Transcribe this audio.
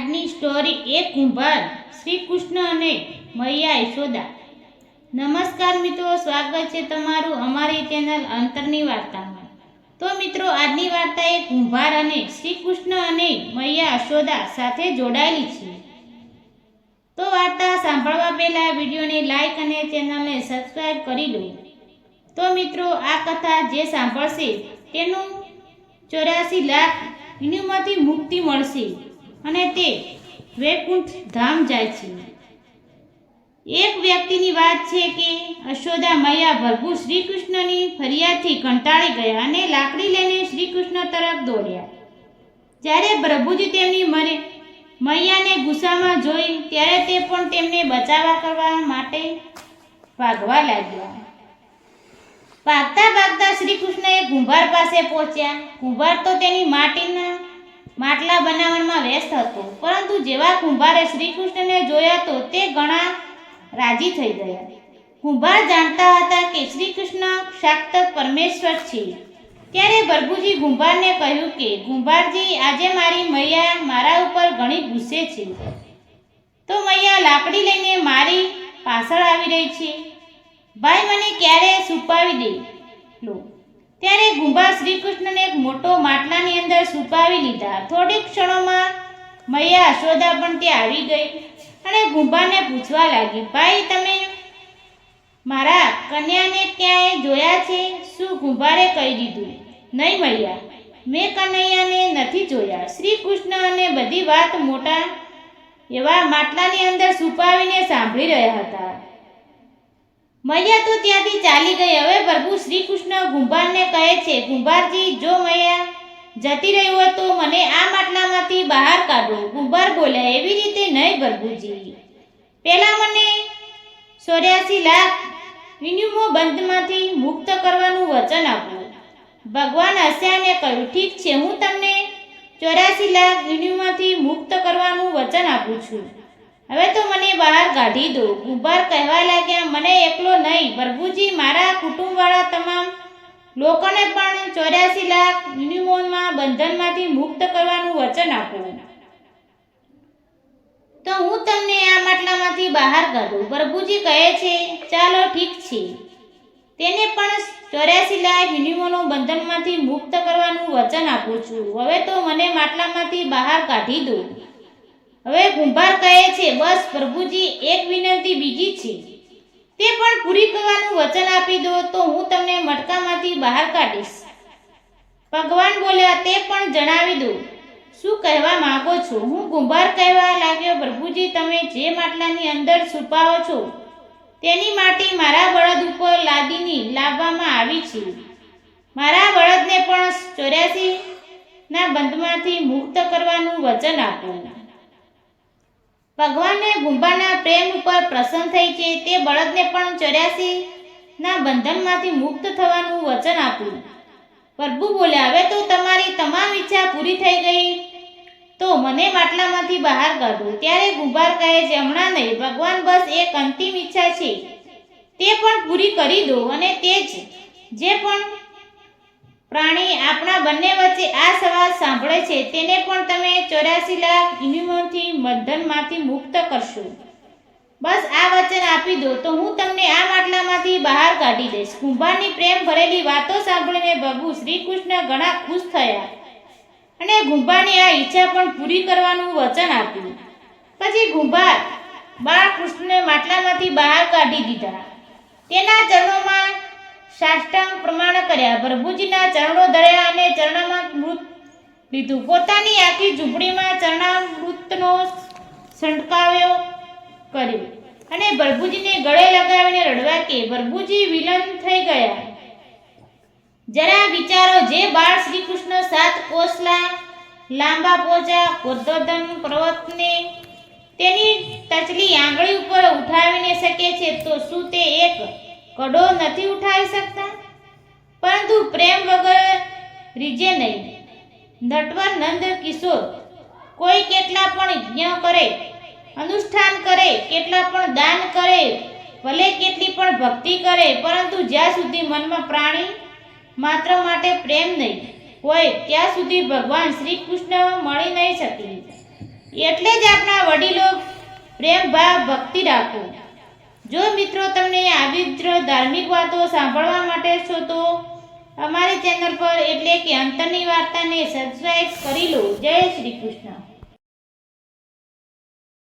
આજની સ્ટોરી એક કુંભાર, શ્રી કૃષ્ણ અને મૈયા યશોદા. નમસ્કાર મિત્રો, સ્વાગત છે તમારું અમારી ચેનલ અંતરની વાર્તામાં. તો મિત્રો, આજની વાર્તા એક કુંભાર અને શ્રી કૃષ્ણ અને મૈયા યશોદા સાથે જોડાયેલી છે. તો વાર્તા સાંભળવા પહેલા વિડીયોને લાઈક અને ચેનલને સબસ્ક્રાઈબ કરી લો. તો મિત્રો, આ કથા જે સાંભળશે તેનું 84 લાખ યોનિમાંથી મુક્તિ મળશે અને તે વૈકુંઠ ધામ જાય છે. એક વ્યક્તિની વાત છે કે યશોદા મૈયા પ્રભુ શ્રી કૃષ્ણની ફરિયાદથી કંટાળી ગયા અને લાકડી લઈને શ્રી કૃષ્ણ તરફ દોડ્યા. જ્યારે પ્રભુજી તેમની મૈયાને ગુસ્સામાં જોઈ ત્યારે તે પણ તેમને બચાવવા કરવા માટે ભાગવા લાગ્યા. ભાગતા ભાગતા શ્રી કૃષ્ણ એક કુંભાર પાસે પહોંચ્યા. કુંભાર તો તેની માટીના માટલા બનાવવામાં વ્યસ્ત હતો, પરંતુ જેવા કુંભારે શ્રી કૃષ્ણને જોયા તો તે ઘણા રાજી થઈ ગયા. કુંભાર જાણતા હતા કે શ્રી કૃષ્ણ સાક્ષાત પરમેશ્વર છે. ત્યારે પ્રભુજી કુંભારને કહ્યું કે કુંભારજી, આજે મારી મૈયા મારા ઉપર ઘણી ગુસ્સે છે. તો મૈયા લાકડી લઈને મારી પાછળ આવી રહી છે. ભાઈ, મને ક્યારે છુપાવી દે લો. ત્યારે કુંભાર શ્રી કૃષ્ણને એક મોટો માટલાની અંદર છુપાવી લીધા. થોડીક ક્ષણોમાં મૈયા યશોદા પણ ત્યાં આવી ગઈ અને કુંભારને પૂછવા લાગી, ભાઈ, તમે મારા કન્યાને ક્યાંય જોયા છે? શું કુંભારે કહી દીધું, નહીં મૈયા, મેં કનૈયાને નથી જોયા. શ્રી કૃષ્ણ અને બધી વાત મોટા એવા માટલાની અંદર છુપાવીને સાંભળી રહ્યા હતા. મૈયા તો ત્યાંથી ચાલી ગઈ. હવે પ્રભુ શ્રી કૃષ્ણ કુંભારને કહે છે, કુંભારજી, જો મૈયા જતી રહી હોય તો મને આ માટલામાંથી બહાર કાઢો. કુંભાર બોલ્યા, એવી રીતે નહીં પ્રભુજી, પહેલા મને 84 લાખ યોનિઓ બંધમાંથી મુક્ત કરવાનું વચન આપો. ભગવાન હસ્યા અને કહ્યું, ઠીક છે, હું તમને 84 લાખ યોનિઓમાંથી મુક્ત કરવાનું વચન આપું છું. હવે તો મને બહાર કાઢી દો. કુંભાર કહેવા લાગ્યા, મને એકલો નહીં પ્રભુજી, મારા કુટુંબવાળા તમામ લોકોને પણ 84 લાખ યોનિઓમાં બંધનમાંથી મુક્ત કરવાનું વચન આપો. તો હું તમને આ માટલામાંથી બહાર કાઢું. પ્રભુજી કહે છે, ચાલો ઠીક છે, તેને પણ 84 લાખ યોનિઓનું બંધનમાંથી મુક્ત કરવાનું વચન આપું છું. હવે તો મને માટલામાંથી બહાર કાઢી દો. હવે કુંભાર કહે છે, બસ પ્રભુજી, એક વિનંતી બીજી છે, તે પણ પૂરી કરવાનું વચન આપી દો તો હું તમને મટકામાંથી બહાર કાઢીશ. ભગવાન બોલ્યા, તે પણ જણાવી દો, શું કહેવા માંગો છો? હું કુંભાર કહેવા લાગ્યો, પ્રભુજી, તમે જે માટલાની અંદર છુપાવો છો તેની માટી મારા બળદ ઉપર લાદીને લાવવામાં આવી છે. મારા બળદને પણ 84 ના બંધમાંથી મુક્ત કરવાનું વચન આપો. ભગવાનને કુંભારના પ્રેમ ઉપર પ્રસન્ન થઈ છે. તે બળદને પણ 84 ના બંધનમાંથી મુક્ત થવાનું વચન આપ્યું. પ્રભુ બોલ્યા, હવે તો તમારી તમામ ઈચ્છા પૂરી થઈ ગઈ, તો મને માટલામાંથી બહાર કાઢો. ત્યારે કુંભાર કહે છે, હમણાં નહીં ભગવાન, બસ એક અંતિમ ઈચ્છા છે, તે પણ પૂરી કરી દો. અને તે જ જે પણ પ્રાણી આપણા બંને વચ્ચે આ સવાલ સાંભળે છે તેને પણ તમે 84 લાખ યોનિઓથી બંધનમાંથી મુક્ત કરશો. બસ આ વચન આપી દો તો હું તમને આ માટલામાંથી બહાર કાઢી દઈશ. કુંભારની પ્રેમ ભરેલી વાતો સાંભળીને પ્રભુ શ્રી કૃષ્ણ ઘણા ખુશ થયા અને કુંભારની આ ઈચ્છા પણ પૂરી કરવાનું વચન આપ્યું. પછી કુંભાર બાળકૃષ્ણને માટલામાંથી બહાર કાઢી દીધા. તેના ચરણોમાં સાષ્ટાંગ પ્રમાણ કર્યા. પ્રભુજીના ચરણો ધર્યા અને ચરણામૃત લીધું. પોતાની આખી ઝૂંપડીમાં ચરણામૃતનો છંટકાવ્યો કર્યો અને પ્રભુજીને ગળે લગાવીને રડવા કે પ્રભુજી વિલન થઈ ગયા. જરા વિચારો, જે બાળ શ્રી કૃષ્ણ 7 કોસલા લાંબા પોચા ગોર્ધન પર્વતને તેની ટચલી આંગળી ઉપર ઉઠાવીને શકે છે, તો શું તે એક કડો નથી ઉઠાવી શકતા? પરંતુ પ્રેમ વગર રીજે નહીં. નટવર નંદ કિશોર કોઈ કેટલા પણ યજ્ઞ કરે, અનુષ્ઠાન કરે, કેટલા પણ દાન કરે, ભલે કેટલી પણ ભક્તિ કરે, પરંતુ જ્યાં સુધી મનમાં પ્રાણી માત્ર માટે પ્રેમ નહીં હોય ત્યાં સુધી ભગવાન શ્રી કૃષ્ણ મળી નહીં શકે. એટલે જ આપણા વડીલો પ્રેમ ભાવ ભક્તિ રાખો. જો મિત્રો તમને આવી જ ધાર્મિક વાતો સાંભળવા માટે છો તો અમારી ચેનલ પર એટલે કે અંતરની વાર્તાને સબસ્ક્રાઇબ કરી લો. જય શ્રી કૃષ્ણ.